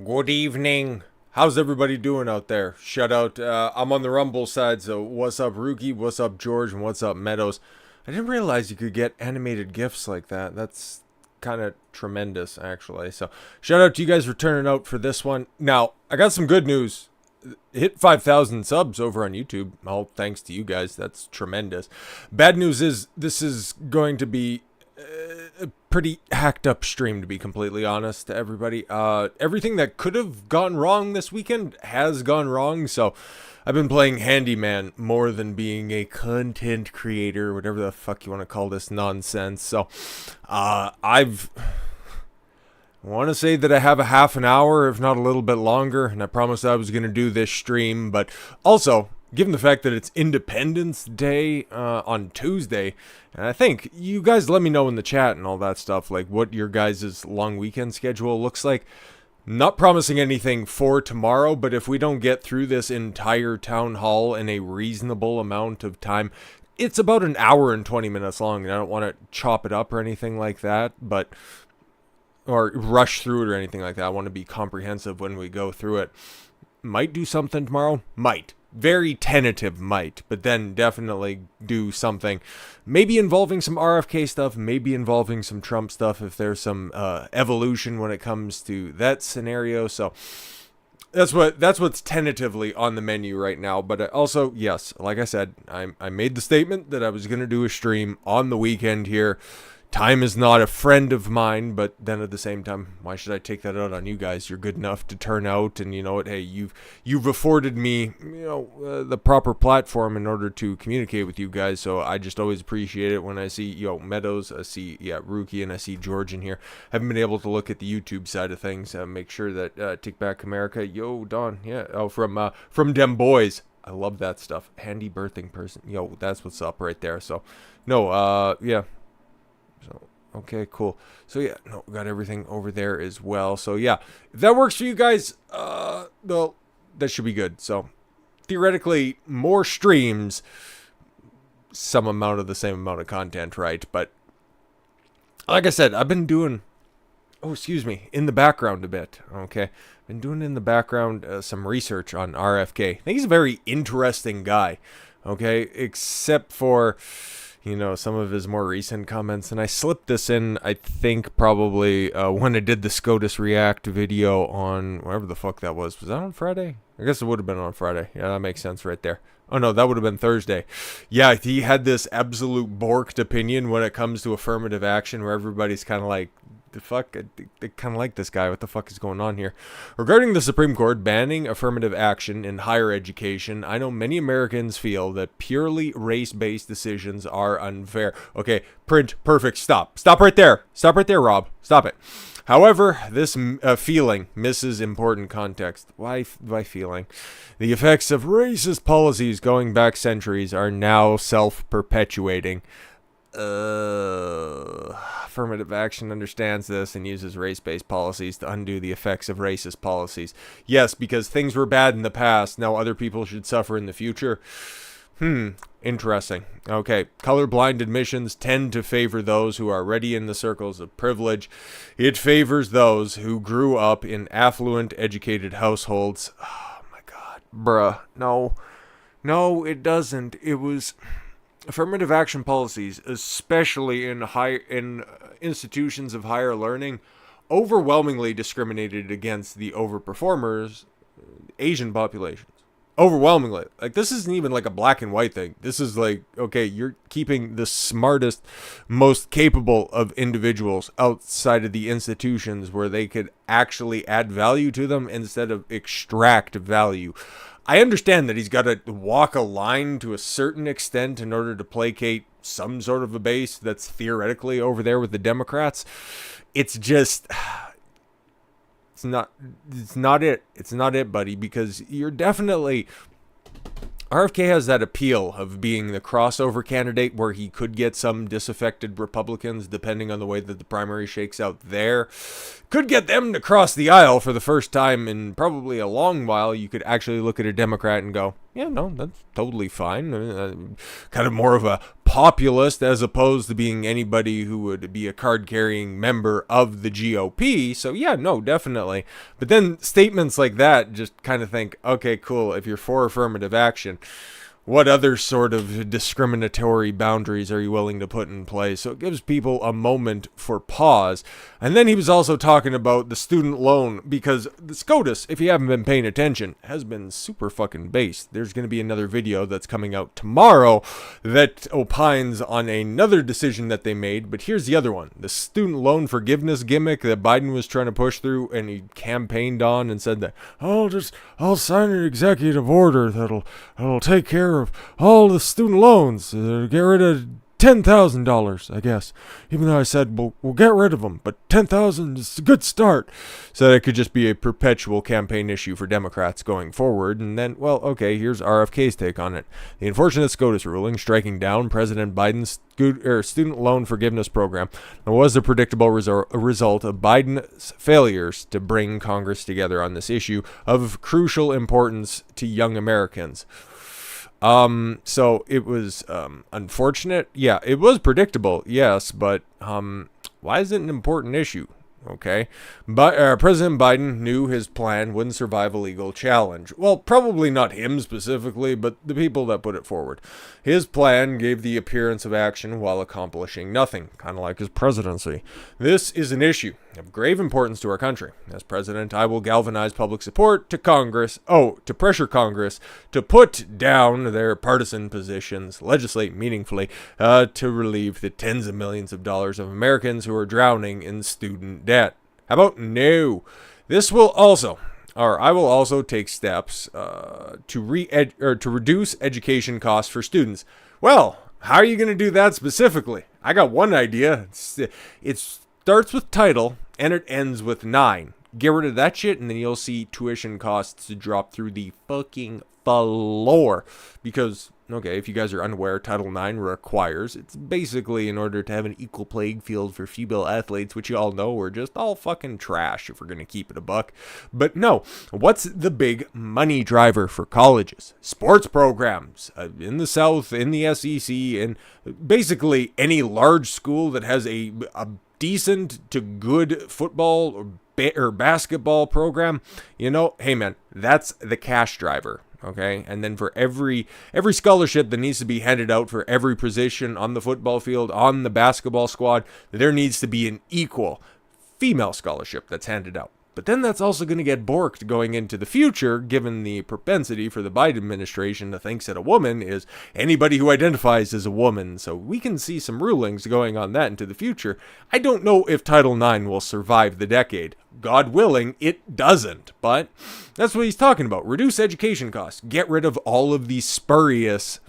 Good evening. How's everybody doing out there? Shout out. I'm on the Rumble side, so what's up, Rookie? What's up, George? And what's up, Meadows? I didn't realize you could get animated GIFs like that. That's kind of tremendous, actually. So shout out to you guys for turning out for this one. Now, I got some good news. Hit 5,000 subs over on YouTube. All thanks to you guys. That's tremendous. Bad news is this is going to be a pretty hacked up stream, to be completely honest to everybody. Everything that could have gone wrong this weekend has gone wrong, so I've been playing handyman more than being a content creator, whatever the fuck you want to call this nonsense. So I want to say that I have a half an hour, if not a little bit longer, and I promised I was going to do this stream, but also, given the fact that it's Independence Day on Tuesday, and I think you guys let me know in the chat and all that stuff, like what your guys' long weekend schedule looks like. Not promising anything for tomorrow, but if we don't get through this entire town hall in a reasonable amount of time, it's about an hour and 20 minutes long, and I don't want to chop it up or anything like that, or rush through it or anything like that. I want to be comprehensive when we go through it. Might do something tomorrow? Might. Very tentative might, but then definitely do something. Maybe involving some RFK stuff, maybe involving some Trump stuff if there's some evolution when it comes to that scenario. So that's what's tentatively on the menu right now. But also, yes, like I said, I made the statement that I was going to do a stream on the weekend here. Time is not a friend of mine, but then at the same time, why should I take that out on you guys? You're good enough to turn out, and you know what? Hey, you've afforded me, the proper platform in order to communicate with you guys. So I just always appreciate it when I see Meadows, I see Rookie, and I see George in here. Haven't been able to look at the YouTube side of things. Make sure that Take Back America, Don, from Dem Boys. I love that stuff. Handy birthing person, that's what's up right there. So yeah. So, okay, cool. So, yeah, got everything over there as well. So, yeah, if that works for you guys, well, that should be good. So, theoretically, more streams, some amount of the same amount of content, right? But, like I said, I've been doing, in the background a bit, okay? Been doing in the background some research on RFK. I think he's a very interesting guy, okay? Except for some of his more recent comments. And I slipped this in, I think, probably when I did the SCOTUS React video on whatever the fuck that was. Was that on Friday? I guess it would have been on Friday. Yeah, that makes sense right there. Oh, no, that would have been Thursday. Yeah, he had this absolute borked opinion when it comes to affirmative action where everybody's kind of like, the fuck? They kind of like this guy. What the fuck is going on here? Regarding the Supreme Court banning affirmative action in higher education, I know many Americans feel that purely race-based decisions are unfair. Okay, print, perfect, stop. Stop right there. Stop right there, Rob. Stop it. However, this feeling misses important context. Why feeling? The effects of racist policies going back centuries are now self-perpetuating. Affirmative action understands this and uses race-based policies to undo the effects of racist policies. Yes, because things were bad in the past, now other people should suffer in the future. Interesting. Okay, colorblind admissions tend to favor those who are already in the circles of privilege. It favors those who grew up in affluent, educated households. Oh my god, bruh. No, it doesn't. It was... Affirmative action policies, especially in institutions of higher learning, overwhelmingly discriminated against the overperformers, Asian populations. Overwhelmingly. Like, this isn't even like a black and white thing. This is like, okay, you're keeping the smartest, most capable of individuals outside of the institutions where they could actually add value to them instead of extract value. I understand that he's got to walk a line to a certain extent in order to placate some sort of a base that's theoretically over there with the Democrats. It's just... It's not it. It's not it, buddy, because you're definitely... RFK has that appeal of being the crossover candidate where he could get some disaffected Republicans, depending on the way that the primary shakes out there. Could get them to cross the aisle for the first time in probably a long while. You could actually look at a Democrat and go, yeah, no, that's totally fine. Kind of more of a populist as opposed to being anybody who would be a card-carrying member of the GOP. So yeah, no, definitely. But then statements like that just kind of think, okay, cool, if you're for affirmative action, what other sort of discriminatory boundaries are you willing to put in place? So it gives people a moment for pause. And then he was also talking about the student loan, because the SCOTUS, if you haven't been paying attention, has been super fucking based. There's going to be another video that's coming out tomorrow that opines on another decision that they made. But here's the other one. The student loan forgiveness gimmick that Biden was trying to push through, and he campaigned on and said that, I'll sign an executive order that'll take care of all the student loans, get rid of $10,000, I guess. Even though I said we'll get rid of them, but $10,000 is a good start. So that could just be a perpetual campaign issue for Democrats going forward. And then, well, okay, here's RFK's take on it. The unfortunate SCOTUS ruling striking down President Biden's student loan forgiveness program was the predictable result of Biden's failures to bring Congress together on this issue of crucial importance to young Americans. So it was, unfortunate. Yeah, it was predictable. Yes. But, why is it an important issue? Okay. But, President Biden knew his plan wouldn't survive a legal challenge. Well, probably not him specifically, but the people that put it forward. His plan gave the appearance of action while accomplishing nothing, kind of like his presidency. This is an issue of grave importance to our country. As president, I will galvanize public support to to pressure Congress to put down their partisan positions, legislate meaningfully, to relieve the tens of millions of dollars of Americans who are drowning in student debt. How about no? I will also take steps to reduce education costs for students. Well, how are you going to do that specifically? I got one idea. It starts with title and it ends with 9. Get rid of that shit, and then you'll see tuition costs drop through the fucking floor. Because, okay, if you guys are unaware, Title IX requires, it's basically in order to have an equal playing field for female athletes, which you all know are just all fucking trash if we're going to keep it a buck. But no, what's the big money driver for colleges? Sports programs in the South, in the SEC, and basically any large school that has a decent to good football or basketball program, hey man, that's the cash driver. Okay, and then for every scholarship that needs to be handed out for every position on the football field, on the basketball squad, there needs to be an equal female scholarship that's handed out. But then that's also going to get borked going into the future, given the propensity for the Biden administration to think that a woman is anybody who identifies as a woman. So we can see some rulings going on that into the future. I don't know if Title IX will survive the decade. God willing, it doesn't. But that's what he's talking about. Reduce education costs. Get rid of all of these spurious,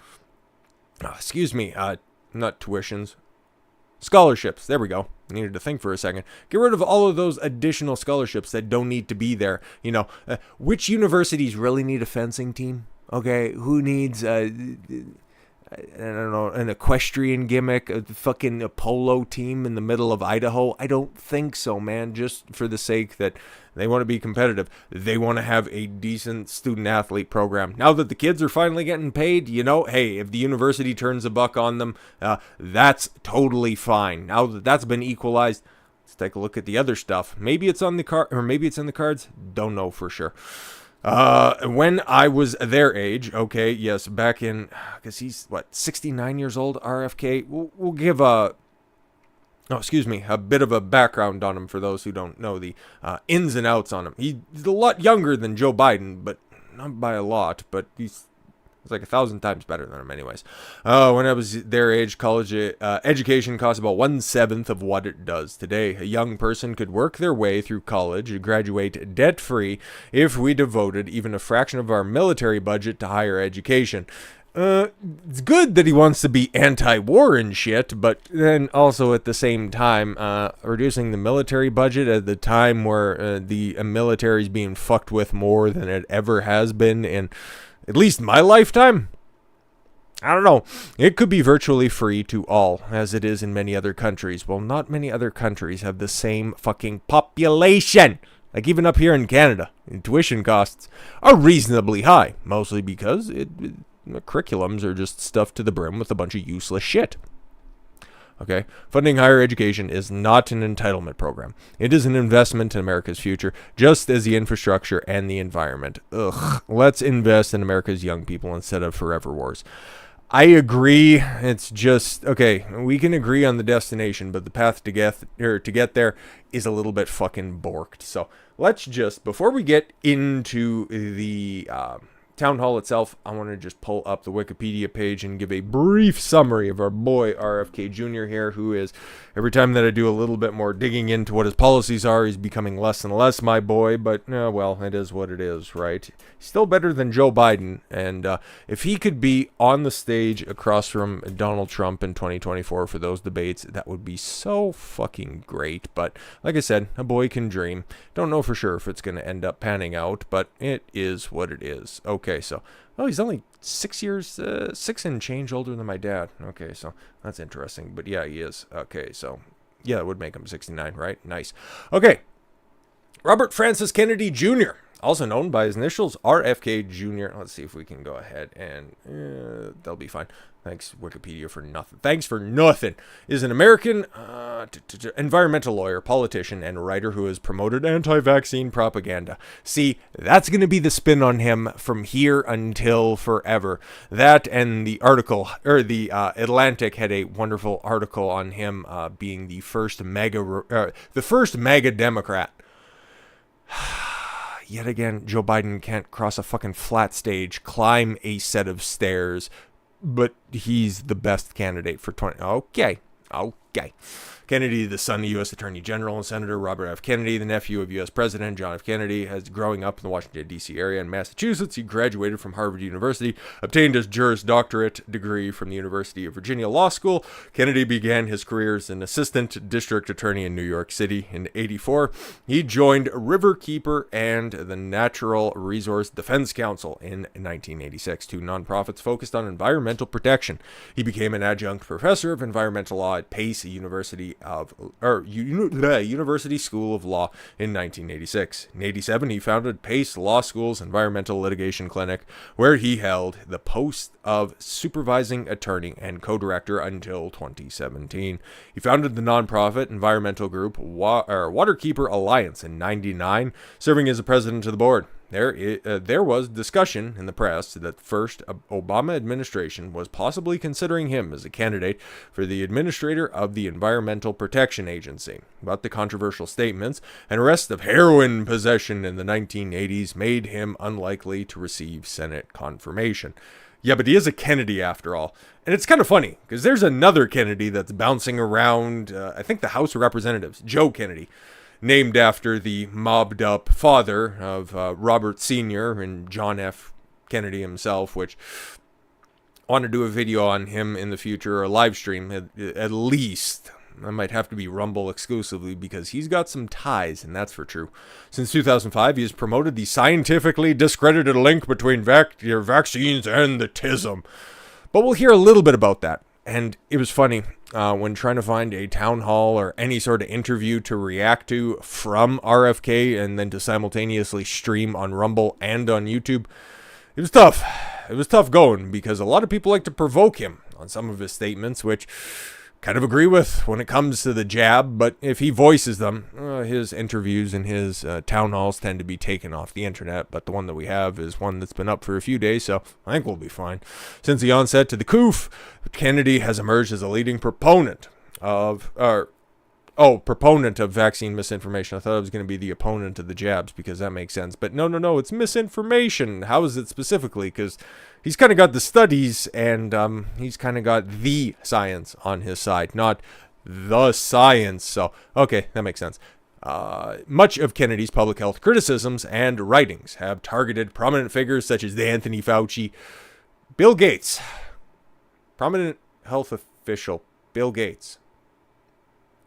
not tuitions, scholarships. There we go. I needed to think for a second. Get rid of all of those additional scholarships that don't need to be there. Which universities really need a fencing team? Okay, who needs I don't know, an equestrian gimmick, a polo team in the middle of Idaho? I don't think so, man. Just for the sake that they want to be competitive. They want to have a decent student athlete program. Now that the kids are finally getting paid, hey, if the university turns a buck on them, that's totally fine. Now that that's been equalized, let's take a look at the other stuff. Maybe it's on the card, or maybe it's in the cards. Don't know for sure. When I was their age, okay, yes, back in, because he's, 69 years old, RFK, we'll give a bit of a background on him for those who don't know the ins and outs on him. He's a lot younger than Joe Biden, but not by a lot, but he's like 1,000 times better than him anyways. When I was their age, college education cost about 1/7 of what it does today. A young person could work their way through college, graduate debt-free, if we devoted even a fraction of our military budget to higher education. It's good that he wants to be anti-war and shit, but then also at the same time, reducing the military budget at the time where the military is being fucked with more than it ever has been in at least my lifetime. I don't know. It could be virtually free to all, as it is in many other countries. Well, not many other countries have the same fucking population. Like even up here in Canada, tuition costs are reasonably high, mostly because the curriculums are just stuffed to the brim with a bunch of useless shit. Okay, funding higher education is not an entitlement program. It is an investment in America's future, just as the infrastructure and the environment. Ugh, let's invest in America's young people instead of forever wars. I agree. It's just, okay, we can agree on the destination, but the path to get there is a little bit fucking borked. So let's just, before we get into the town hall itself, I want to just pull up the Wikipedia page and give a brief summary of our boy RFK Jr. here, who is, every time that I do a little bit more digging into what his policies are, he's becoming less and less my boy, but, well, it is what it is, right? Still better than Joe Biden, and if he could be on the stage across from Donald Trump in 2024 for those debates, that would be so fucking great, but like I said, a boy can dream. Don't know for sure if it's going to end up panning out, but it is what it is. Okay, so, oh, he's only 6 years, 6 and change older than my dad. Okay, so that's interesting, but yeah, he is. Okay, so, yeah, that would make him 69, right? Nice. Okay, Robert Francis Kennedy Jr., also known by his initials, RFK Jr. Let's see if we can go ahead and that'll be fine. Thanks, Wikipedia, for nothing. Thanks for nothing. Is an American environmental lawyer, politician, and writer who has promoted anti-vaccine propaganda. See, that's going to be the spin on him from here until forever. That and the article, or the Atlantic had a wonderful article on him being the first MAGA Democrat. Yet again, Joe Biden can't cross a fucking flat stage, climb a set of stairs, but he's the best candidate for 20. Okay. Kennedy, the son of U.S. Attorney General and Senator Robert F. Kennedy, the nephew of U.S. President John F. Kennedy, has growing up in the Washington, D.C. area in Massachusetts. He graduated from Harvard University, obtained his Juris Doctorate degree from the University of Virginia Law School. Kennedy began his career as an assistant district attorney in New York City in '84. He joined Riverkeeper and the Natural Resource Defense Council in 1986, two nonprofits focused on environmental protection. He became an adjunct professor of environmental law at Pace University School of Law in 1986. In 1987, he founded Pace Law School's Environmental Litigation Clinic, where he held the post of supervising attorney and co-director until 2017. He founded the nonprofit environmental group Waterkeeper Alliance in 1999, serving as the president of the board. There was discussion in the press that first Obama administration was possibly considering him as a candidate for the administrator of the Environmental Protection Agency, but the controversial statements and arrest of heroin possession in the 1980s made him unlikely to receive Senate confirmation. Yeah, but he is a Kennedy after all. And it's kind of funny, because there's another Kennedy that's bouncing around, I think the House of Representatives, Joe Kennedy, named after the mobbed-up father of Robert Sr. and John F. Kennedy himself, which I want to do a video on him in the future, or a live stream at least. I might have to be Rumble exclusively because he's got some ties, and that's for true. Since 2005, he has promoted the scientifically discredited link between vaccines and the TISM. But we'll hear a little bit about that. And it was funny when trying to find a town hall or any sort of interview to react to from RFK and then to simultaneously stream on Rumble and on YouTube. It was tough. It was tough going because a lot of people like to provoke him on some of his statements, which kind of agree with when it comes to the jab, but if he voices them, his interviews and his town halls tend to be taken off the internet, but the one that we have is one that's been up for a few days, so I think we'll be fine. Since the onset to the coup, Kennedy has emerged as a leading proponent of vaccine misinformation. I thought it was going to be the opponent of the jabs because that makes sense. But no, it's misinformation. How is it specifically? Because he's kind of got the studies and he's kind of got the science on his side, not the science. So, okay, that makes sense. Much of Kennedy's public health criticisms and writings have targeted prominent figures such as the Anthony Fauci, Bill Gates, prominent health official Bill Gates,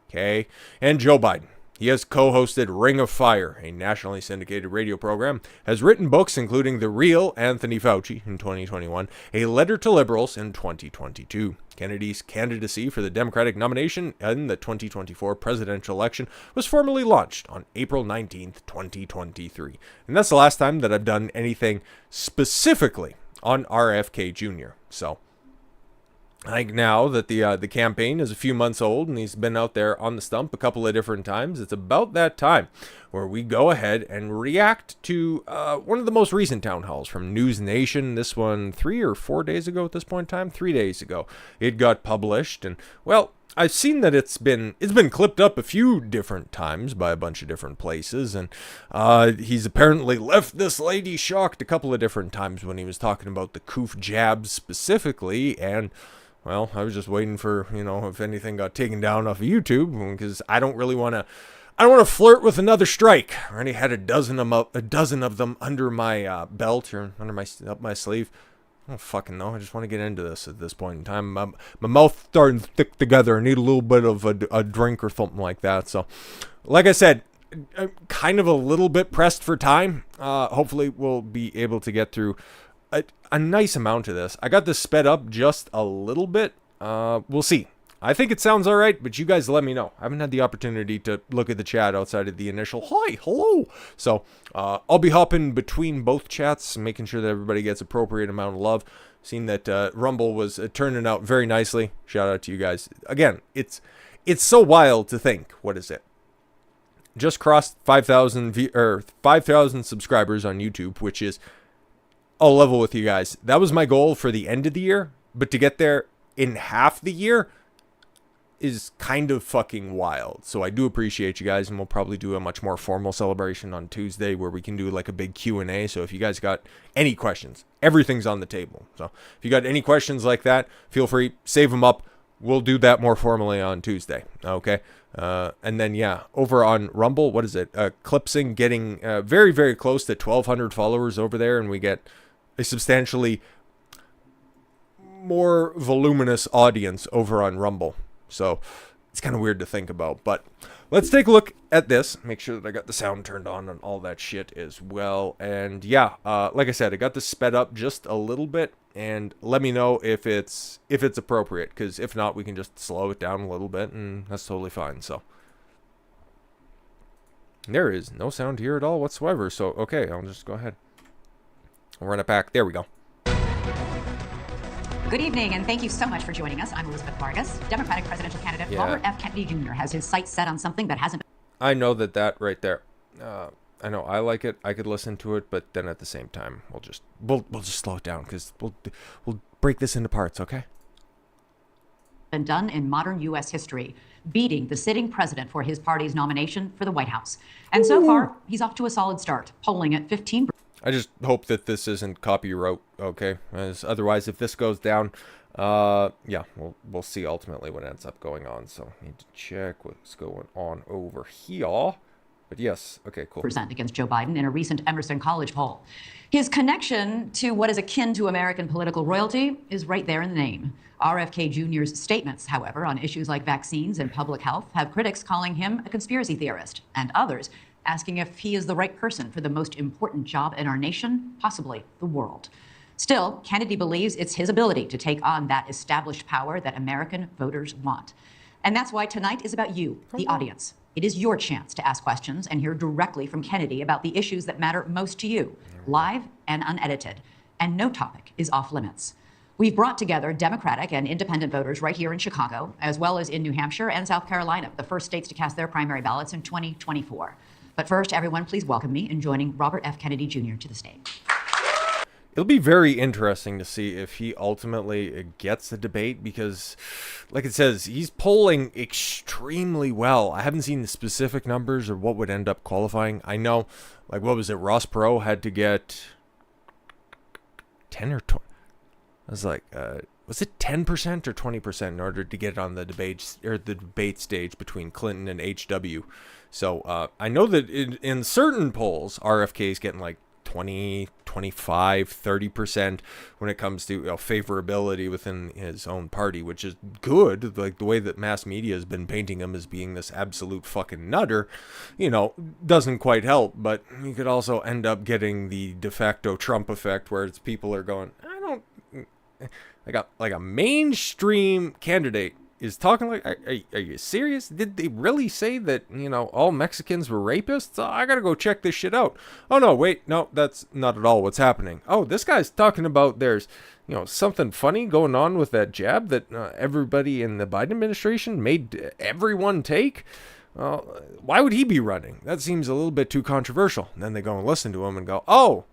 okay, and Joe Biden. He has co-hosted Ring of Fire, a nationally syndicated radio program, has written books including The Real Anthony Fauci in 2021, A Letter to Liberals in 2022. Kennedy's candidacy for the Democratic nomination in the 2024 presidential election was formally launched on April 19th, 2023. And that's the last time that I've done anything specifically on RFK Jr. So I think now that the campaign is a few months old and he's been out there on the stump a couple of different times, it's about that time where we go ahead and react to one of the most recent town halls from News Nation. This one 3 or 4 days ago at this point in time, 3 days ago, it got published, and well, I've seen that it's been clipped up a few different times by a bunch of different places, and he's apparently left this lady shocked a couple of different times when he was talking about the coof jabs specifically, and well, I was just waiting for, if anything got taken down off of YouTube, because I don't want to flirt with another strike. I already had a dozen of them under my belt or up my sleeve. I don't fucking know. I just want to get into this at this point in time. My mouth's starting to stick together. I need a little bit of a drink or something like that. So, like I said, I'm kind of a little bit pressed for time. Hopefully, we'll be able to get through a nice amount of this. I got this sped up just a little bit. We'll see. I think it sounds all right, but you guys let me know. I haven't had the opportunity to look at the chat outside of the initial hi, hello. So I'll be hopping between both chats, making sure that everybody gets appropriate amount of love. Seeing that Rumble was turning out very nicely. Shout out to you guys. Again, it's so wild to think. What is it? Just crossed 5,000 subscribers on YouTube, which is, I'll level with you guys. That was my goal for the end of the year, but to get there in half the year is kind of fucking wild. So I do appreciate you guys, and we'll probably do a much more formal celebration on Tuesday where we can do like a big Q&A. So if you guys got any questions, everything's on the table. So if you got any questions like that, feel free, save them up. We'll do that more formally on Tuesday. Okay. And then, yeah, over on Rumble, what is it? Clipsing getting very, very close to 1,200 followers over there, and we get a substantially more voluminous audience over on Rumble. So it's kind of weird to think about, but let's take a look at this. Make sure that I got the sound turned on and all that shit as well. And yeah, like I said, I got this sped up just a little bit, and let me know if it's appropriate, because if not, we can just slow it down a little bit, and that's totally fine. So there is no sound here at all whatsoever. So okay, I'll just go ahead. I'll run it back. There we go. Good evening, and thank you so much for joining us. I'm Elizabeth Vargas. Democratic presidential candidate Robert F. Kennedy Jr. has his sights set on something that hasn't been... I know that right there. I know I like it. I could listen to it, but then at the same time, we'll just slow it down, because we'll break this into parts, okay? Been done in modern U.S. history, beating the sitting president for his party's nomination for the White House. And so far, he's off to a solid start, polling at 15%. I just hope that this isn't copyright, okay? As otherwise, if this goes down, yeah, we'll see ultimately what ends up going on. So I need to check what's going on over here. But yes, okay, cool. Percent against Joe Biden in a recent Emerson College poll. His connection to what is akin to American political royalty is right there in the name. RFK Jr.'s statements, however, on issues like vaccines and public health have critics calling him a conspiracy theorist, and others asking if he is the right person for the most important job in our nation, possibly the world. Still, Kennedy believes it's his ability to take on that established power that American voters want. And that's why tonight is about you, the audience. It is your chance to ask questions and hear directly from Kennedy about the issues that matter most to you, live and unedited. And no topic is off limits. We've brought together Democratic and independent voters right here in Chicago, as well as in New Hampshire and South Carolina, the first states to cast their primary ballots in 2024. But first, everyone, please welcome me in joining Robert F. Kennedy Jr. to the stage. It'll be very interesting to see if he ultimately gets the debate, because, like it says, he's polling extremely well. I haven't seen the specific numbers or what would end up qualifying. I know, like, what was it? Ross Perot had to get 10 or 20. I was like, was it 10% or 20% in order to get on the debate stage between Clinton and HW? So I know that in certain polls, RFK is getting like 20, 25, 30% when it comes to favorability within his own party, which is good. Like the way that mass media has been painting him as being this absolute fucking nutter, doesn't quite help. But you could also end up getting the de facto Trump effect, where it's people are going, like a mainstream candidate is talking like, are you serious? Did they really say that, all Mexicans were rapists? I gotta go check this shit out. Oh, no, wait, no, that's not at all what's happening. Oh, this guy's talking about there's, something funny going on with that jab that everybody in the Biden administration made everyone take. Why would he be running? That seems a little bit too controversial. And then they go and listen to him and go, oh,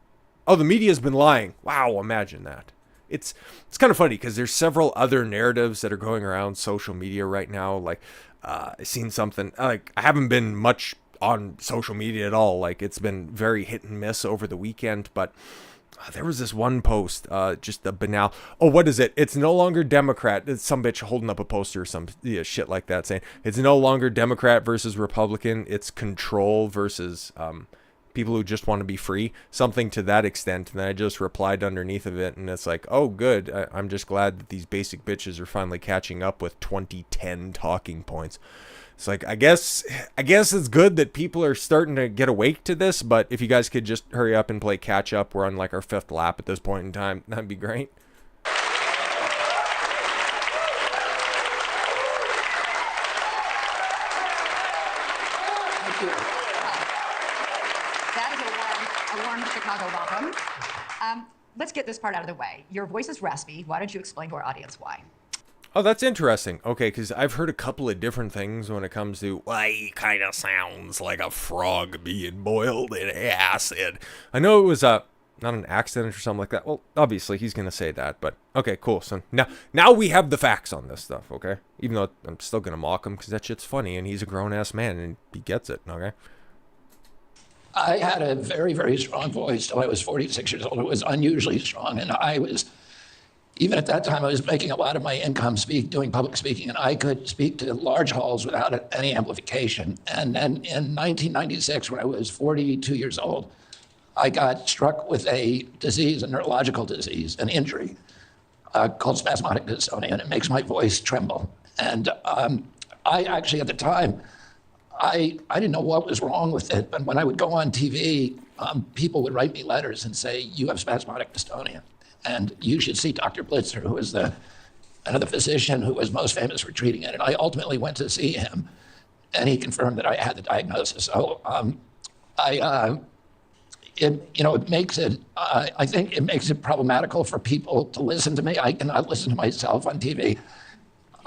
the media's been lying. Wow, imagine that. It's kind of funny because there's several other narratives that are going around social media right now. Like, I've seen something, like, I haven't been much on social media at all. Like, it's been very hit and miss over the weekend, but there was this one post, just a banal, what is it? It's no longer Democrat. It's some bitch holding up a poster or some shit like that saying it's no longer Democrat versus Republican. It's control versus, people who just want to be free, something to that extent. And then I just replied underneath of it, and it's like, oh, good. I'm just glad that these basic bitches are finally catching up with 2010 talking points. It's like, I guess it's good that people are starting to get awake to this, but if you guys could just hurry up and play catch up, we're on like our 5th lap at this point in time, that'd be great. Thank you. That is a warm Chicago welcome. Let's get this part out of the way. Your voice is raspy. Why don't you explain to our audience why? Oh, that's interesting. Okay, because I've heard a couple of different things when it comes to why he kind of sounds like a frog being boiled in acid. I know it was not an accident or something like that. Well, obviously he's going to say that, but okay, cool. So now we have the facts on this stuff, okay? Even though I'm still going to mock him because that shit's funny and he's a grown-ass man and he gets it, okay? I had a very, very strong voice till I was 46 years old. It was unusually strong, and even at that time, I was making a lot of my income doing public speaking, and I could speak to large halls without any amplification. And then in 1996, when I was 42 years old, I got struck with a disease, a neurological disease, an injury called spasmodic dystonia, and it makes my voice tremble. And I actually, at the time, I didn't know what was wrong with it, but when I would go on TV, people would write me letters and say, you have spasmodic dystonia. And you should see Dr. Blitzer, who was the physician who was most famous for treating it. And I ultimately went to see him, and he confirmed that I had the diagnosis. So it makes it, I think it makes it problematical for people to listen to me. I cannot listen to myself on TV.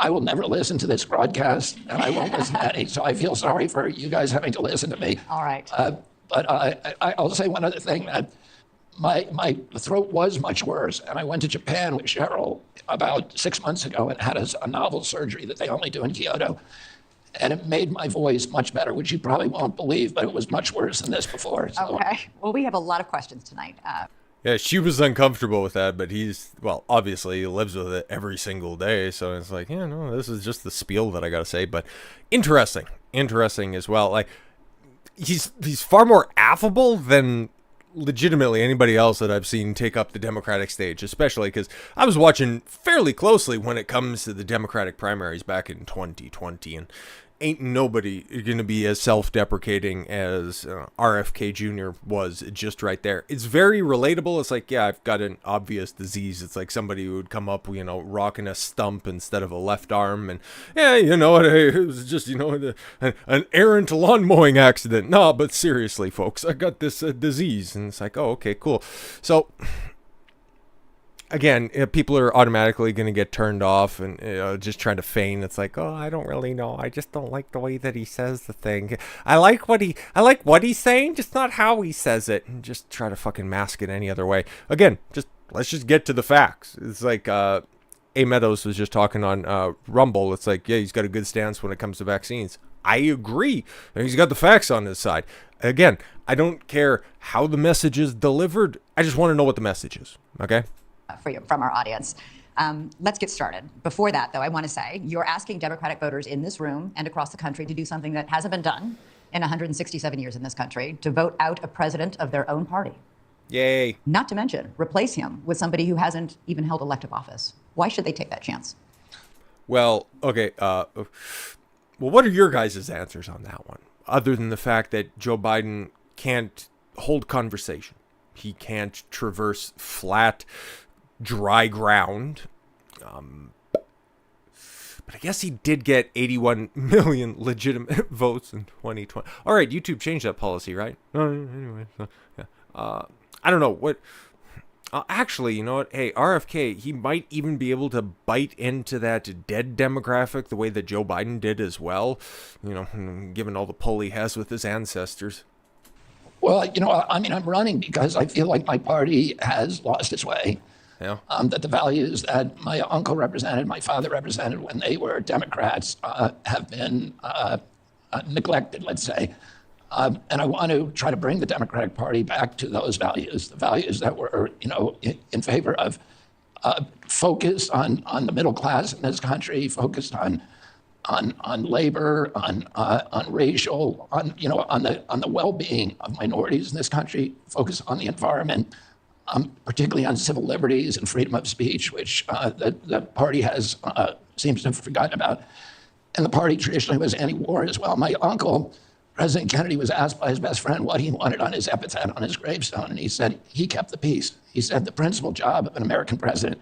I will never listen to this broadcast, and I won't listen to any. So I feel sorry for you guys having to listen to me. All right. But I'll say one other thing, that my throat was much worse, and I went to Japan with Cheryl about 6 months ago and had a novel surgery that they only do in Kyoto, and it made my voice much better, which you probably won't believe, but it was much worse than this before. So. Okay. Well, we have a lot of questions tonight. Yeah, she was uncomfortable with that, but obviously he lives with it every single day, so it's like, yeah, no, this is just the spiel that I gotta say, but interesting as well. Like, he's far more affable than legitimately anybody else that I've seen take up the Democratic stage, especially because I was watching fairly closely when it comes to the Democratic primaries back in 2020, and ain't nobody going to be as self-deprecating as RFK Jr. was just right there. It's very relatable. It's like, yeah, I've got an obvious disease. It's like somebody who would come up, rocking a stump instead of a left arm. And yeah, it was just, an errant lawn mowing accident. No, but seriously, folks, I got this disease. And it's like, oh, okay, cool. So again, people are automatically going to get turned off and just trying to feign. It's like, oh, I don't really know. I just don't like the way that he says the thing. I like what he's saying, just not how he says it. And just try to fucking mask it any other way. Again, let's just get to the facts. It's like A. Meadows was just talking on Rumble. It's like, yeah, he's got a good stance when it comes to vaccines. I agree. He's got the facts on his side. Again, I don't care how the message is delivered. I just want to know what the message is. Okay? For you from our audience. Let's get started. Before that, though, I want to say you're asking Democratic voters in this room and across the country to do something that hasn't been done in 167 years in this country, to vote out a president of their own party. Yay. Not to mention, replace him with somebody who hasn't even held elective office. Why should they take that chance? Well, okay. What are your guys' answers on that one? Other than the fact that Joe Biden can't hold conversation. He can't traverse flat, dry ground. But I guess he did get 81 million legitimate votes in 2020. All right, YouTube changed that policy, right? Anyway, so, yeah. I don't know what. Actually, you know what? Hey, RFK, he might even be able to bite into that dead demographic the way that Joe Biden did as well. You know, given all the pull he has with his ancestors. Well, you know, I mean, I'm running because I feel like my party has lost its way. Yeah. That the values that my uncle represented, my father represented when they were Democrats, have been neglected, let's say. And I want to try to bring the Democratic Party back to those values, the values that were, you know, in favor of focus on the middle class in this country, focused on labor, on racial, on the well-being of minorities in this country, focus on the environment, particularly on civil liberties and freedom of speech, which the party has seems to have forgotten about. And the party traditionally was anti-war as well. My uncle, President Kennedy, was asked by his best friend what he wanted on his epitaph on his gravestone, and he said he kept the peace. He said the principal job of an American president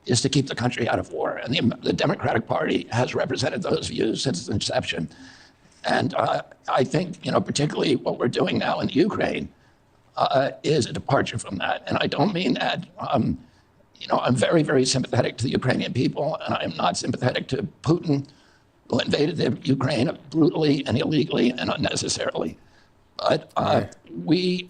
is to keep the country out of war. And the Democratic Party has represented those views since its inception. And I think, you know, particularly what we're doing now in Ukraine is a departure from that. And I don't mean that, you know, I'm very, very sympathetic to the Ukrainian people, and I am not sympathetic to Putin, who invaded the Ukraine brutally and illegally and unnecessarily. But we...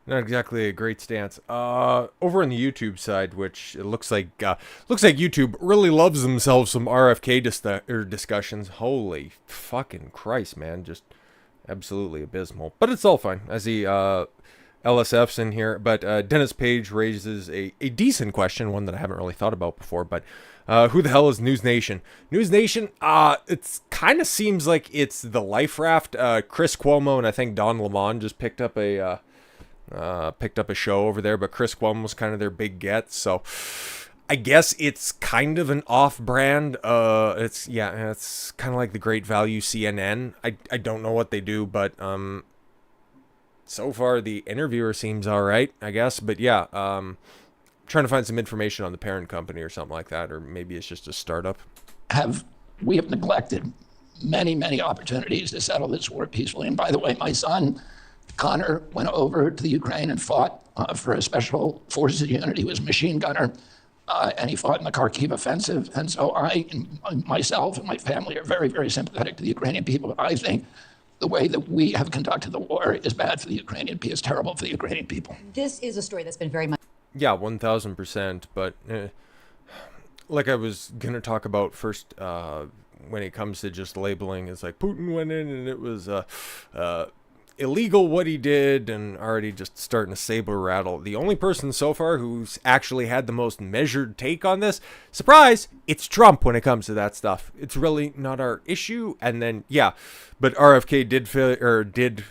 Not exactly a great stance. Over on the YouTube side, which it looks like YouTube really loves themselves some RFK discussions. Holy fucking Christ, man. Just absolutely abysmal. But it's all fine. I see LSF's in here. But Dennis Page raises a decent question, one that I haven't really thought about before. But who the hell is News Nation? News Nation, it's kind of seems like it's the Life Raft. Chris Cuomo and I think Don Lemon just picked up a show over there, but Chris Cuomo was kind of their big get. So I guess it's kind of an off-brand. It's kind of like the Great Value CNN. I don't know what they do, but so far the interviewer seems all right, I guess. But yeah, trying to find some information on the parent company or something like that, or maybe it's just a startup. We have neglected many, many opportunities to settle this war peacefully. And by the way, my son Connor went over to the Ukraine and fought for a special forces unit. He was a machine gunner, and he fought in the Kharkiv offensive. And so myself and my family are very, very sympathetic to the Ukrainian people. I think the way that we have conducted the war is bad for the Ukrainian people, is terrible for the Ukrainian people. This is a story that's been very much... Yeah, 1,000%. But like I was going to talk about first, when it comes to just labeling, it's like Putin went in and it was... illegal what he did, and already just starting to saber rattle. The only person so far who's actually had the most measured take on this, surprise, it's Trump when it comes to that stuff. It's really not our issue. And then, yeah, but RFK did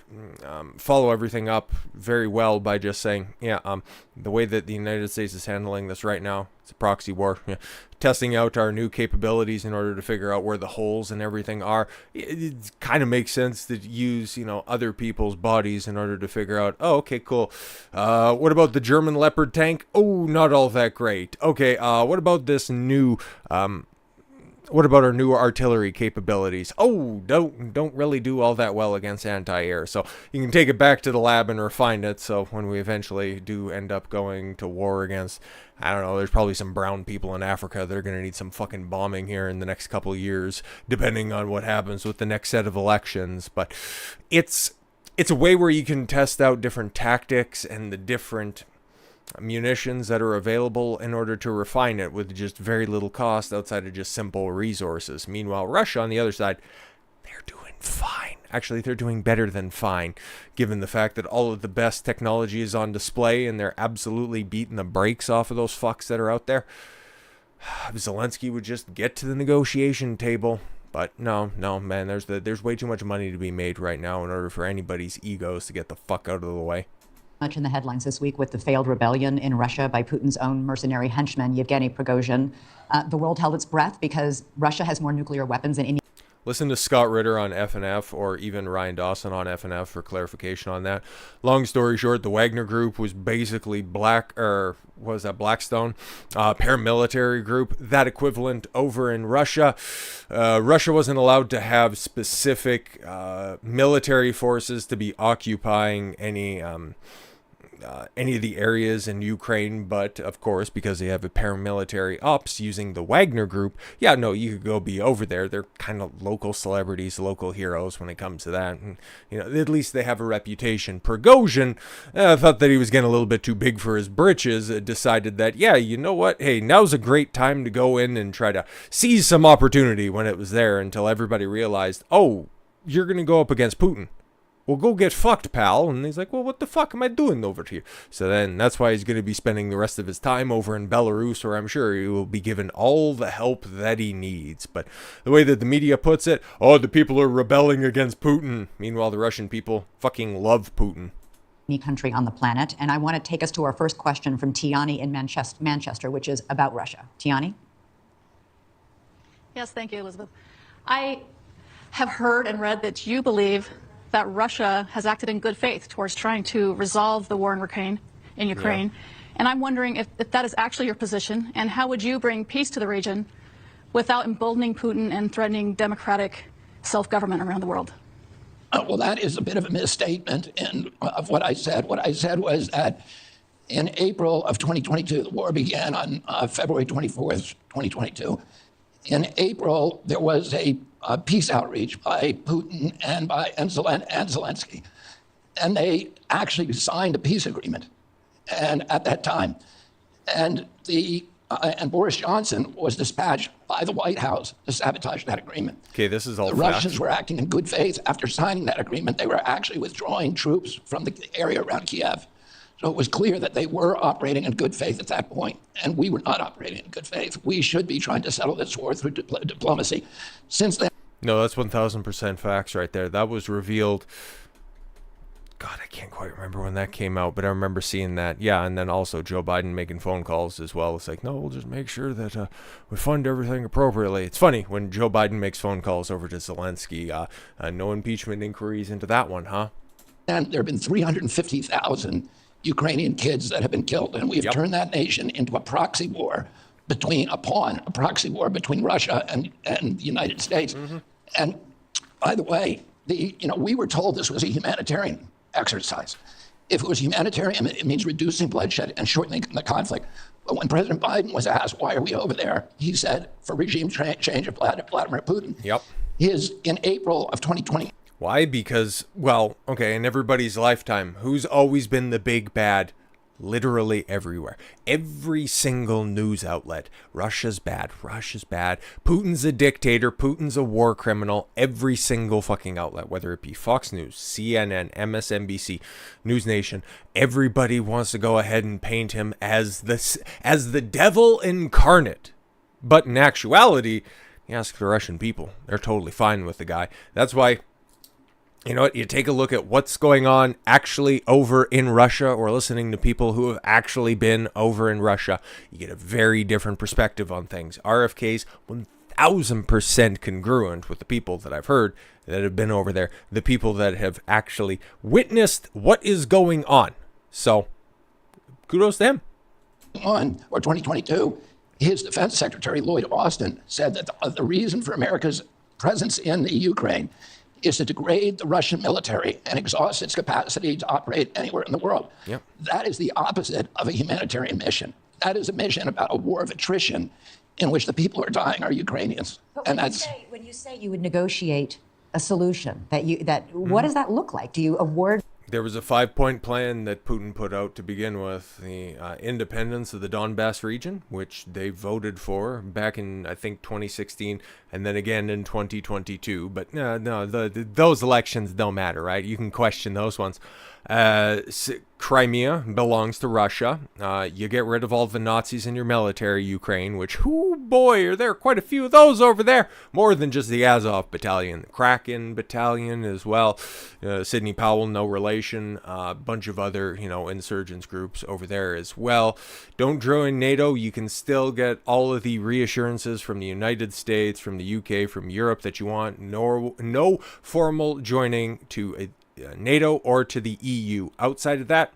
follow everything up very well by just saying, the way that the United States is handling this right now, it's a proxy war. Yeah. Testing out our new capabilities in order to figure out where the holes and everything are. It kind of makes sense to use, other people's bodies in order to figure out, oh, okay, cool. What about the German Leopard tank? Oh, not all that great. Okay, what about this new, what about our new artillery capabilities? Oh, don't really do all that well against anti-air. So you can take it back to the lab and refine it. So when we eventually do end up going to war against, I don't know, there's probably some brown people in Africa that are going to need some fucking bombing here in the next couple of years, depending on what happens with the next set of elections. But it's a way where you can test out different tactics and the different munitions that are available in order to refine it with just very little cost outside of just simple resources. Meanwhile, Russia on the other side, they're doing fine. Actually, they're doing better than fine, given the fact that all of the best technology is on display and they're absolutely beating the brakes off of those fucks that are out there. If Zelensky would just get to the negotiation table. But no, man, there's way too much money to be made right now in order for anybody's egos to get the fuck out of the way. Much in the headlines this week with the failed rebellion in Russia by Putin's own mercenary henchman, Yevgeny Prigozhin. The world held its breath because Russia has more nuclear weapons than any... Listen to Scott Ritter on FNF, or even Ryan Dawson on FNF for clarification on that. Long story short, the Wagner Group was basically Blackstone, paramilitary group, that equivalent over in Russia. Russia wasn't allowed to have specific military forces to be occupying any of the areas in Ukraine, but of course, because they have a paramilitary ops using the Wagner Group, you could go be over there. They're kind of local celebrities, local heroes when it comes to that. And, at least they have a reputation. Prigozhin thought that he was getting a little bit too big for his britches, decided that, you know what? Hey, now's a great time to go in and try to seize some opportunity when it was there, until everybody realized, oh, you're going to go up against Putin. Well, go get fucked, pal. And he's like, well, what the fuck am I doing over here? So then that's why he's going to be spending the rest of his time over in Belarus, where I'm sure he will be given all the help that he needs. But the way that the media puts it, the people are rebelling against Putin. Meanwhile, the Russian people fucking love Putin. Any country on the planet. And I want to take us to our first question from Tiani in Manchester, which is about Russia. Tiani? Yes, thank you, Elizabeth. I have heard and read that you believe that Russia has acted in good faith towards trying to resolve the war in Ukraine. Yeah. And I'm wondering if that is actually your position, and how would you bring peace to the region without emboldening Putin and threatening democratic self-government around the world? Well, that is a bit of a misstatement of what I said. What I said was that in April of 2022, the war began on February 24th, 2022. In April, there was a peace outreach by Putin and Zelensky. And they actually signed a peace agreement at that time. And Boris Johnson was dispatched by the White House to sabotage that agreement. Okay, this is all The Russians were acting in good faith. After signing that agreement, they were actually withdrawing troops from the area around Kiev. So it was clear that they were operating in good faith at that point, and we were not operating in good faith. We should be trying to settle this war through diplomacy. Since then... No, that's 1,000% facts right there. That was revealed... God, I can't quite remember when that came out, but I remember seeing that. Yeah, and then also Joe Biden making phone calls as well. It's like, no, we'll just make sure that we fund everything appropriately. It's funny when Joe Biden makes phone calls over to Zelensky. No impeachment inquiries into that one, huh? And there have been 350,000 Ukrainian kids that have been killed, and we've turned that nation into a proxy war between Russia and the United States. Mm-hmm. And by the way, we were told this was a humanitarian exercise. If it was humanitarian, it means reducing bloodshed and shortening the conflict. But when President Biden was asked, why are we over there? He said, for regime change of Vladimir Putin. Yep. In April of 2020. Why? Because, in everybody's lifetime, who's always been the big bad? Literally everywhere. Every single news outlet. Russia's bad. Russia's bad. Putin's a dictator. Putin's a war criminal. Every single fucking outlet, whether it be Fox News, CNN, MSNBC, News Nation, everybody wants to go ahead and paint him as the devil incarnate. But in actuality, you ask the Russian people, they're totally fine with the guy. That's why... You know what? You take a look at what's going on actually over in Russia, or listening to people who have actually been over in Russia. You get a very different perspective on things. RFK's 1,000% congruent with the people that I've heard that have been over there, the people that have actually witnessed what is going on. So, kudos to him. Or 2022, his defense secretary, Lloyd Austin, said that the reason for America's presence in the Ukraine is to degrade the Russian military and exhaust its capacity to operate anywhere in the world. Yep. That is the opposite of a humanitarian mission. That is a mission about a war of attrition in which the people who are dying are Ukrainians. But when you say you would negotiate a solution, what does that look like? Do you award? There was a 5-point plan that Putin put out to begin with, the independence of the Donbass region, which they voted for back in, I think, 2016, and then again in 2022. But those elections don't matter, right? You can question those ones. Crimea belongs to Russia. You get rid of all the Nazis in your military, Ukraine, which, oh boy, are there quite a few of those over there. More than just the Azov Battalion, the Kraken Battalion as well. Sidney Powell, no relation. A bunch of other, insurgents groups over there as well. Don't join NATO. You can still get all of the reassurances from the United States, from the UK, from Europe that you want. No formal joining to NATO or to the EU. Outside of that,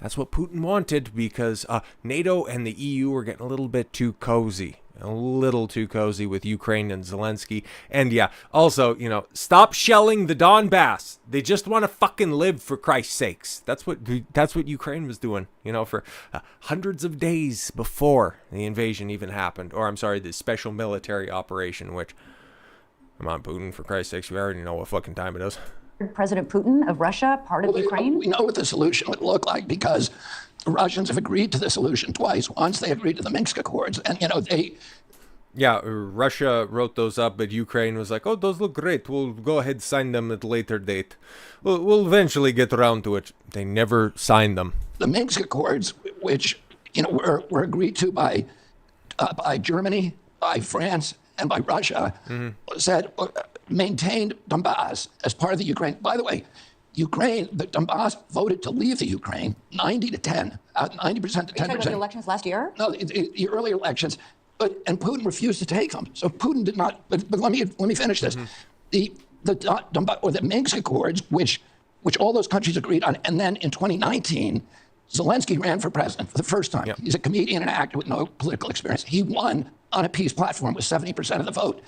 that's what Putin wanted, because NATO and the EU were getting a little bit too cozy. A little too cozy with Ukraine and Zelensky. And yeah, also, stop shelling the Donbass. They just want to fucking live, for Christ's sakes. That's what Ukraine was doing, for hundreds of days before the invasion even happened. Or I'm sorry, the special military operation, which, come on, Putin, for Christ's sakes, we already know what fucking time it is. President Putin of Russia part of Ukraine? We know what the solution would look like, because the Russians have agreed to the solution twice. Once they agreed to the Minsk Accords, and they... Yeah, Russia wrote those up, but Ukraine was like, oh, those look great. We'll go ahead and sign them at a later date. We'll eventually get around to it. They never signed them. The Minsk Accords, which were agreed to by Germany, by France, and by Russia, said maintained Donbass as part of the Ukraine. By the way, the Donbass voted to leave the Ukraine 90 to 10, 90% to 10%. Are you talking about the elections last year? No, the earlier elections, and Putin refused to take them. So Putin did not. But let me finish this. The Donbass, or the Minsk Accords, which all those countries agreed on, and then in 2019, Zelensky ran for president for the first time. Yep. He's a comedian and actor with no political experience. He won on a peace platform with 70% of the vote.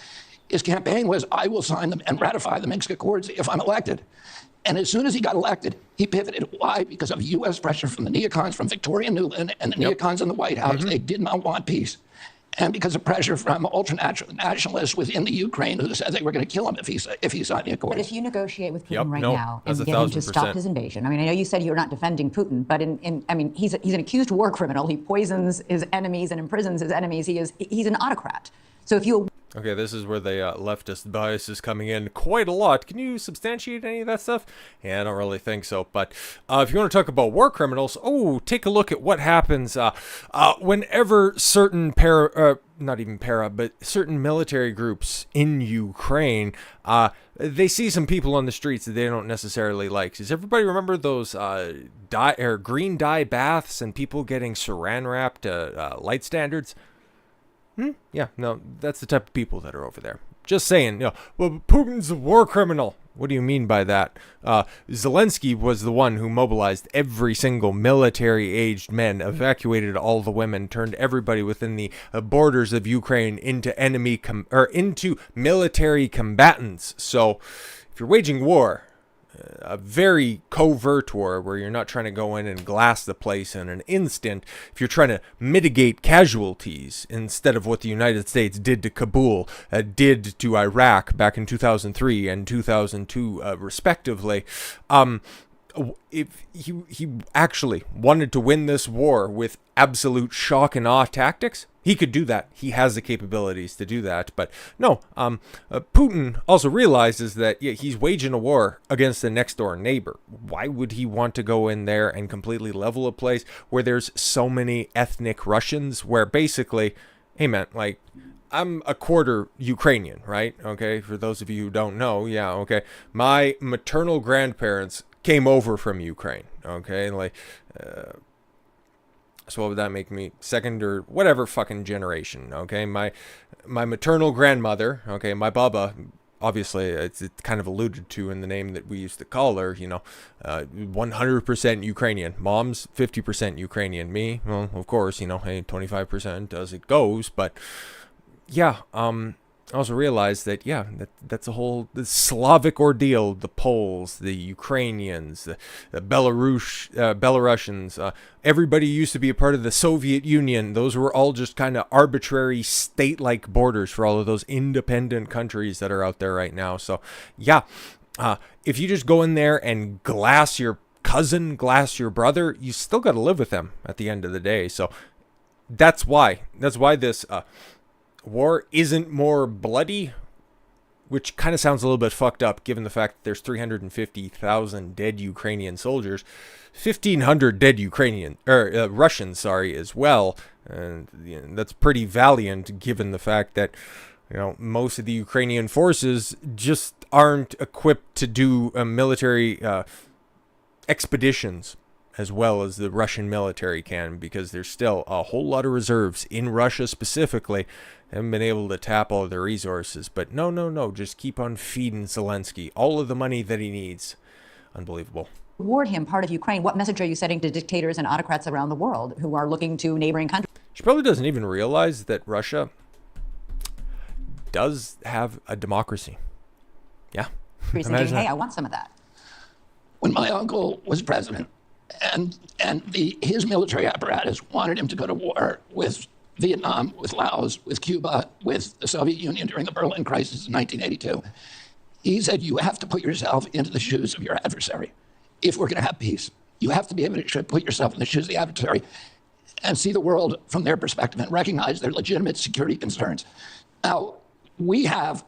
His campaign was, I will sign them and ratify the Minsk Accords if I'm elected. And as soon as he got elected, he pivoted. Why? Because of U.S. pressure from the neocons, from Victoria Nuland and the neocons in the White House. They did not want peace. And because of pressure from ultra-nationalists within the Ukraine who said they were going to kill him if he signed the accord. But if you negotiate with Putin now and get him to stop his invasion, I know you said you're not defending Putin, but he's an accused war criminal. He poisons his enemies and imprisons his enemies. He's an autocrat. So if you... Okay, this is where the leftist bias is coming in quite a lot. Can you substantiate any of that stuff? Yeah, I don't really think so. But if you want to talk about war criminals, take a look at what happens whenever certain certain military groups in Ukraine, they see some people on the streets that they don't necessarily like. Does everybody remember those green dye baths and people getting saran wrapped light standards? Yeah, no, that's the type of people that are over there. Just saying, well, Putin's a war criminal. What do you mean by that? Zelensky was the one who mobilized every single military-aged men, evacuated all the women, turned everybody within the borders of Ukraine into into military combatants. So, if you're waging war, a very covert war where you're not trying to go in and glass the place in an instant, if you're trying to mitigate casualties instead of what the United States did to Kabul, did to Iraq back in 2003 and 2002 respectively, if he actually wanted to win this war with absolute shock and awe tactics, he could do that. He has the capabilities to do that. But no, Putin also realizes that he's waging a war against the next door neighbor. Why would he want to go in there and completely level a place where there's so many ethnic Russians, where basically, hey man, like, I'm a quarter Ukrainian, right? Okay, for those of you who don't know, my maternal grandparents came over from Ukraine, okay, like, so what would that make me? Second or whatever fucking generation, okay? My maternal grandmother, okay, my baba, obviously it's kind of alluded to in the name that we used to call her, 100% Ukrainian. Mom's 50% Ukrainian. Me, well, of course, hey, 25% as it goes, but yeah, I also realized that, that's a whole Slavic ordeal. The Poles, the Ukrainians, the Belarusians, everybody used to be a part of the Soviet Union. Those were all just kind of arbitrary state-like borders for all of those independent countries that are out there right now. So, if you just go in there and glass your cousin, glass your brother, you still got to live with them at the end of the day. So, that's why this... war isn't more bloody which kind of sounds a little bit fucked up given the fact that there's 350,000 dead Ukrainian soldiers, 1,500 dead Russians, as well. And that's pretty valiant given the fact that, most of the Ukrainian forces just aren't equipped to do military expeditions as well as the Russian military can, because there's still a whole lot of reserves in Russia specifically. They haven't been able to tap all of their resources. But no, just keep on feeding Zelensky all of the money that he needs. Unbelievable. Award him part of Ukraine. What message are you sending to dictators and autocrats around the world who are looking to neighboring countries? She probably doesn't even realize that Russia does have a democracy. Yeah. Thinking, hey, I want some of that. When my uncle was president, and his military apparatus wanted him to go to war with Vietnam, with Laos, with Cuba, with the Soviet Union during the Berlin crisis in 1982, he said, you have to put yourself into the shoes of your adversary. If we're going to have peace, you have to be able to put yourself in the shoes of the adversary and see the world from their perspective and recognize their legitimate security concerns. Now, we have,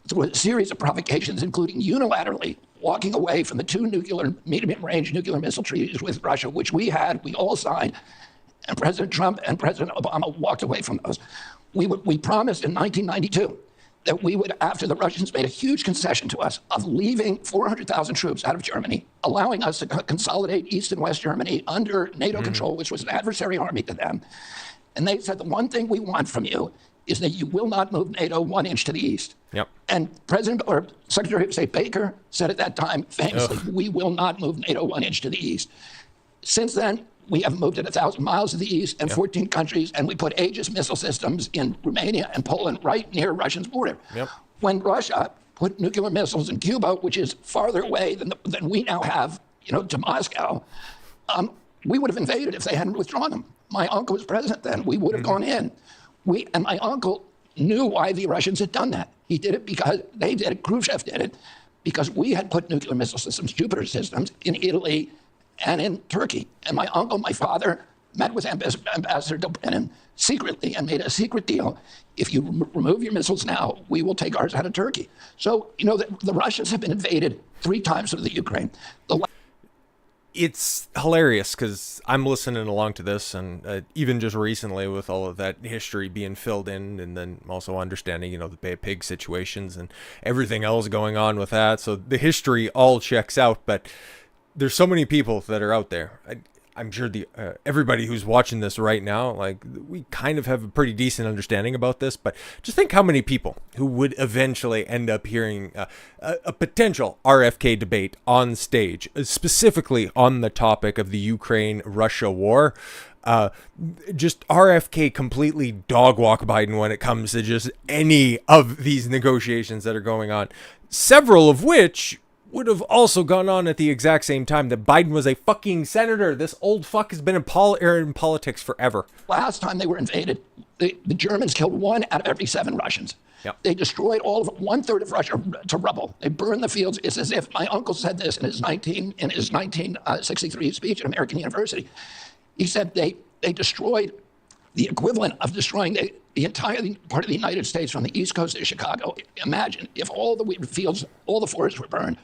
through a series of provocations, including unilaterally walking away from the two medium-range nuclear missile treaties with Russia, which we all signed, and President Trump and President Obama walked away from those. We promised in 1992 that we would, after the Russians made a huge concession to us of leaving 400,000 troops out of Germany, allowing us to consolidate East and West Germany under NATO control, which was an adversary army to them. And they said, the one thing we want from you is that you will not move NATO 1 inch to the east. Yep. And Secretary of State Baker said at that time, famously, we will not move NATO 1 inch to the east. Since then, we have moved it 1,000 miles to the east and 14 countries, and we put Aegis missile systems in Romania and Poland right near Russia's border. Yep. When Russia put nuclear missiles in Cuba, which is farther away than we now have, to Moscow, we would have invaded if they hadn't withdrawn them. My uncle was president then. We would have gone in. And my uncle knew why the Russians had done that. He did it because they did it. Khrushchev did it because we had put nuclear missile systems, Jupiter systems, in Italy and in Turkey. And my uncle, my father, met with Ambassador Dobrynin secretly and made a secret deal. If you remove your missiles now, we will take ours out of Turkey. So, the Russians have been invaded 3 times through the Ukraine. It's hilarious because I'm listening along to this, and even just recently with all of that history being filled in, and then also understanding, the Bay of Pigs situations and everything else going on with that. So the history all checks out, but there's so many people that are out there. I'm sure everybody who's watching this right now, we kind of have a pretty decent understanding about this, but just think how many people who would eventually end up hearing a potential RFK debate on stage, specifically on the topic of the Ukraine-Russia war. Just RFK completely dog walk Biden when it comes to just any of these negotiations that are going on, several of which would have also gone on at the exact same time that Biden was a fucking senator. This old fuck has been in politics forever. Last time they were invaded, the Germans killed 1 out of every 7 Russians. Yep. They destroyed 1/3 of Russia to rubble. They burned the fields. It's as if my uncle said this in his 1963 speech at American University. He said they destroyed the equivalent of destroying the entire part of the United States from the East Coast to Chicago. Imagine if all the wheat fields, all the forests were burned,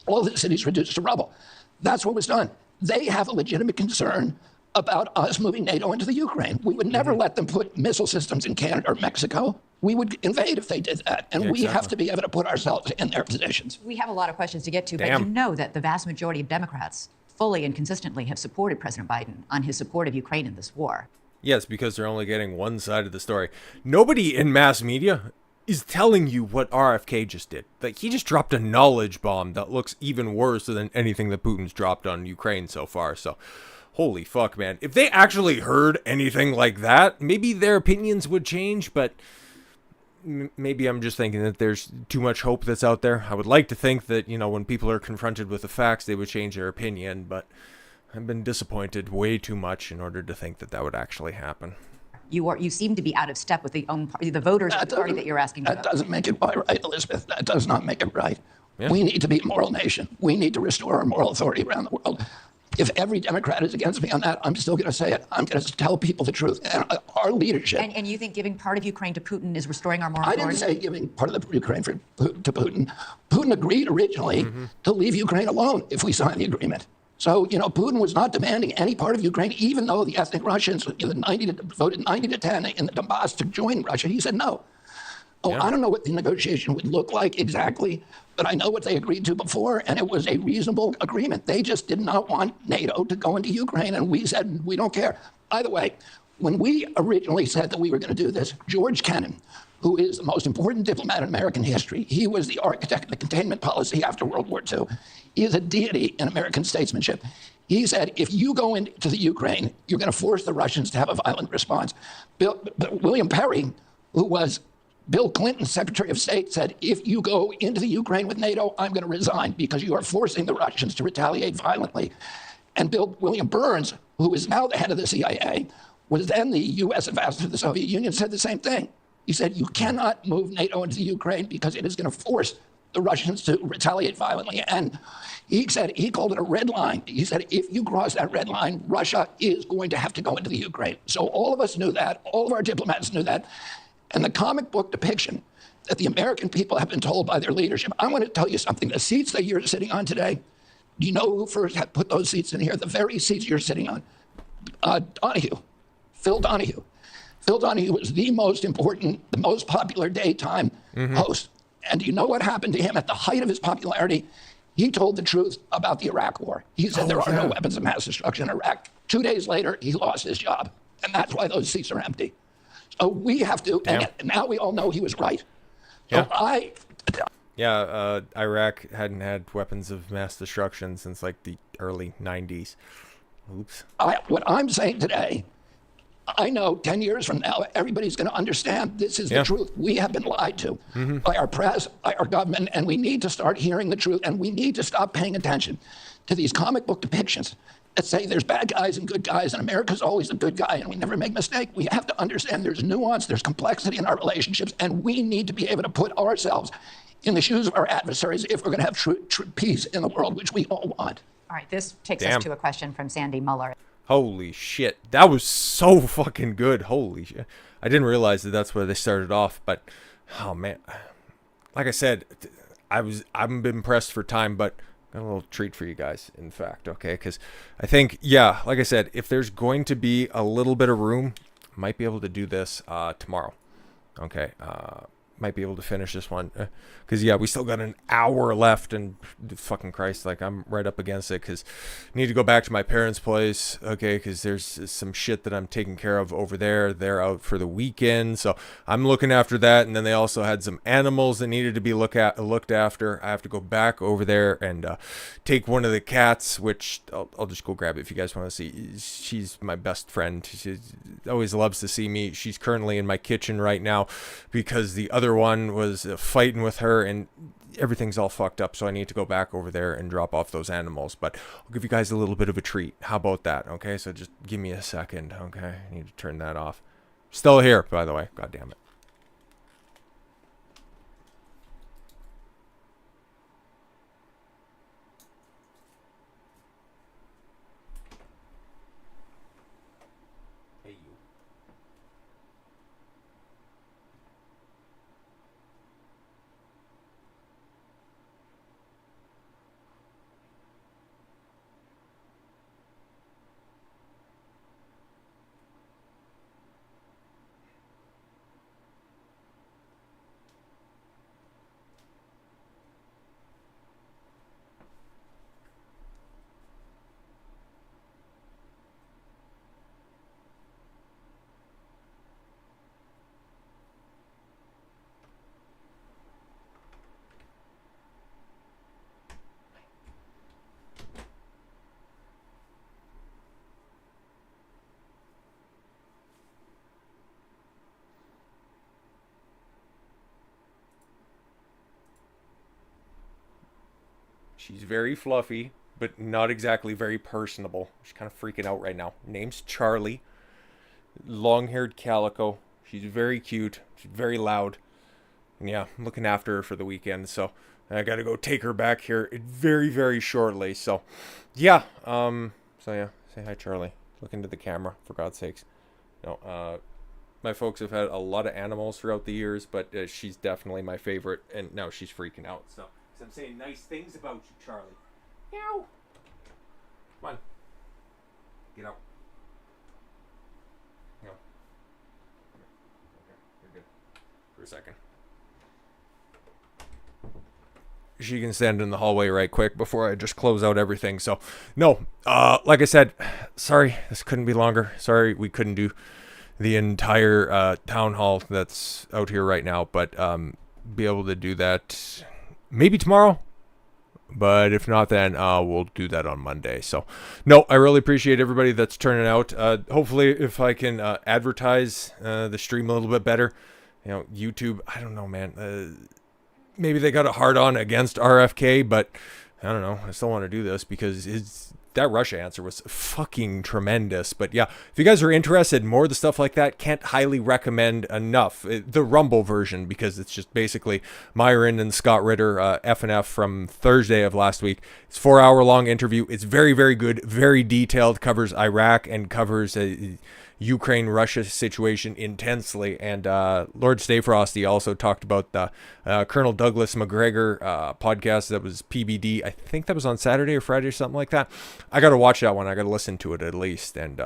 all the cities reduced to rubble. That's what was done. They have a legitimate concern about us moving NATO into the Ukraine. We would never let them put missile systems in Canada or Mexico. We would invade if they did that. And we have to be able to put ourselves in their positions. We have a lot of questions to get to, but you know that the vast majority of Democrats fully and consistently have supported President Biden on his support of Ukraine in this war. Yes, because they're only getting one side of the story. Nobody in mass media is telling you what RFK just did. He just dropped a knowledge bomb that looks even worse than anything that Putin's dropped on Ukraine so far. So, holy fuck, man. If they actually heard anything like that, maybe their opinions would change, but maybe I'm just thinking that there's too much hope that's out there. I would like to think that, when people are confronted with the facts, they would change their opinion, but I've been disappointed way too much in order to think that would actually happen. You seem to be out of step with the voters of the party that you're asking about. That doesn't make it right, Elizabeth. That does not make it right. Yeah. We need to be a moral nation. We need to restore our moral authority around the world. If every Democrat is against me on that, I'm still going to say it. I'm going to tell people the truth. And our leadership. And you think giving part of Ukraine to Putin is restoring our moral I authority? didn't say giving part of the Ukraine to Putin. Putin agreed originally to leave Ukraine alone if we sign the agreement. So, Putin was not demanding any part of Ukraine, even though the ethnic Russians voted 90 to 10 in the Donbass to join Russia. He said no. I don't know what the negotiation would look like exactly, but I know what they agreed to before, and it was a reasonable agreement. They just did not want NATO to go into Ukraine, and we said we don't care. By the way, when we originally said that we were going to do this, George Kennan, who is the most important diplomat in American history, he was the architect of the containment policy after World War II. He is a deity in American statesmanship. He said, if you go into the Ukraine, you're going to force the Russians to have a violent response. William Perry, who was Bill Clinton's Secretary of State, said, if you go into the Ukraine with NATO, I'm going to resign because you are forcing the Russians to retaliate violently. And William Burns, who is now the head of the CIA, was then the U.S. ambassador to the Soviet Union, said the same thing. He said, you cannot move NATO into the Ukraine because it is going to force the Russians to retaliate violently. And he called it a red line. He said, if you cross that red line, Russia is going to have to go into the Ukraine. So all of us knew that. All of our diplomats knew that. And the comic book depiction that the American people have been told by their leadership, I want to tell you something. The seats that you're sitting on today, do you know who first had put those seats in here? The very seats you're sitting on. Donahue, Phil Donahue. Phil Donahue was the most important, the most popular daytime host. And do you know what happened to him at the height of his popularity? He told the truth about the Iraq War. He said there are no weapons of mass destruction in Iraq. 2 days later, he lost his job. And that's why those seats are empty. So we have to, and now we all know he was right. So Iraq hadn't had weapons of mass destruction since like the early 90s. Oops. What I'm saying today, I know 10 years from now, everybody's going to understand this is the truth. We have been lied to by our press, by our government, and we need to start hearing the truth, and we need to stop paying attention to these comic book depictions that say there's bad guys and good guys, and America's always a good guy, and we never make a mistake. We have to understand there's nuance, there's complexity in our relationships, and we need to be able to put ourselves in the shoes of our adversaries if we're going to have true peace in the world, which we all want. All right, this takes us to a question from Sandy Muller. Holy shit. That was so fucking good. Holy shit. I didn't realize that that's where they started off, but oh man. Like I said, I'm impressed for time, but got a little treat for you guys, in fact, okay? Because I think, like I said, if there's going to be a little bit of room, I might be able to do this tomorrow, okay? Might be able to finish this one because we still got an hour left, and fucking Christ, like I'm right up against it because I need to go back to my parents' place, okay, because there's some shit that I'm taking care of over there. They're out for the weekend, so I'm looking after that, and then they also had some animals that needed to be looked after. I have to go back over there and take one of the cats, which I'll just go grab it if you guys want to see. She's my best friend. She always loves to see me. She's currently in my kitchen right now because the other one was fighting with her, and everything's all fucked up, so I need to go back over there and drop off those animals. But I'll give you guys a little bit of a treat. How about that? Okay, so just give me a second. Okay, I need to turn that off. Still here, by the way. God damn it. She's very fluffy, but not exactly very personable. She's kind of freaking out right now. Name's Charlie. Long-haired calico. She's very cute. She's very loud. And I'm looking after her for the weekend, so I got to go take her back here very, very shortly. So, So yeah, say hi, Charlie. Look into the camera, for God's sakes. No, my folks have had a lot of animals throughout the years, but she's definitely my favorite, and now she's freaking out. So I'm saying nice things about you, Charlie. Meow. Come on. Get out. No. Okay, you're good. For a second. She can stand in the hallway right quick before I just close out everything. So, no, like I said, sorry, this couldn't be longer. Sorry, we couldn't do the entire town hall that's out here right now, but be able to do that maybe tomorrow. But if not, then we'll do that on Monday. So, no, I really appreciate everybody that's turning out. Hopefully, if I can advertise the stream a little bit better, YouTube, I don't know, man. Maybe they got a hard on against RFK, but I don't know. I still want to do this because that Russia answer was fucking tremendous. But yeah, if you guys are interested in more of the stuff like that, can't highly recommend enough the Rumble version, because it's just basically Myron and Scott Ritter, F&F from Thursday of last week. It's a 4-hour long interview. It's very, very good, very detailed, covers Iraq and covers Ukraine-Russia situation intensely. And Lord Stay Frosty also talked about the Colonel Douglas McGregor podcast that was PBD. I think that was on Saturday or Friday or something like that. I got to watch that one. I got to listen to it at least. And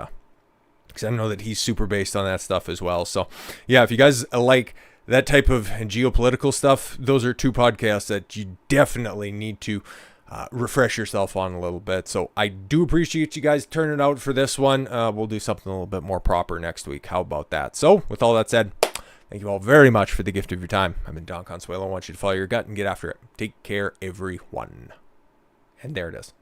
because I know that he's super based on that stuff as well. So yeah, if you guys like that type of geopolitical stuff, those are two podcasts that you definitely need to refresh yourself on a little bit. So I do appreciate you guys turning out for this one. We'll do something a little bit more proper next week. How about that? So with all that said, thank you all very much for the gift of your time. I've been Don Consuelo. I want you to follow your gut and get after it. Take care, everyone. And there it is.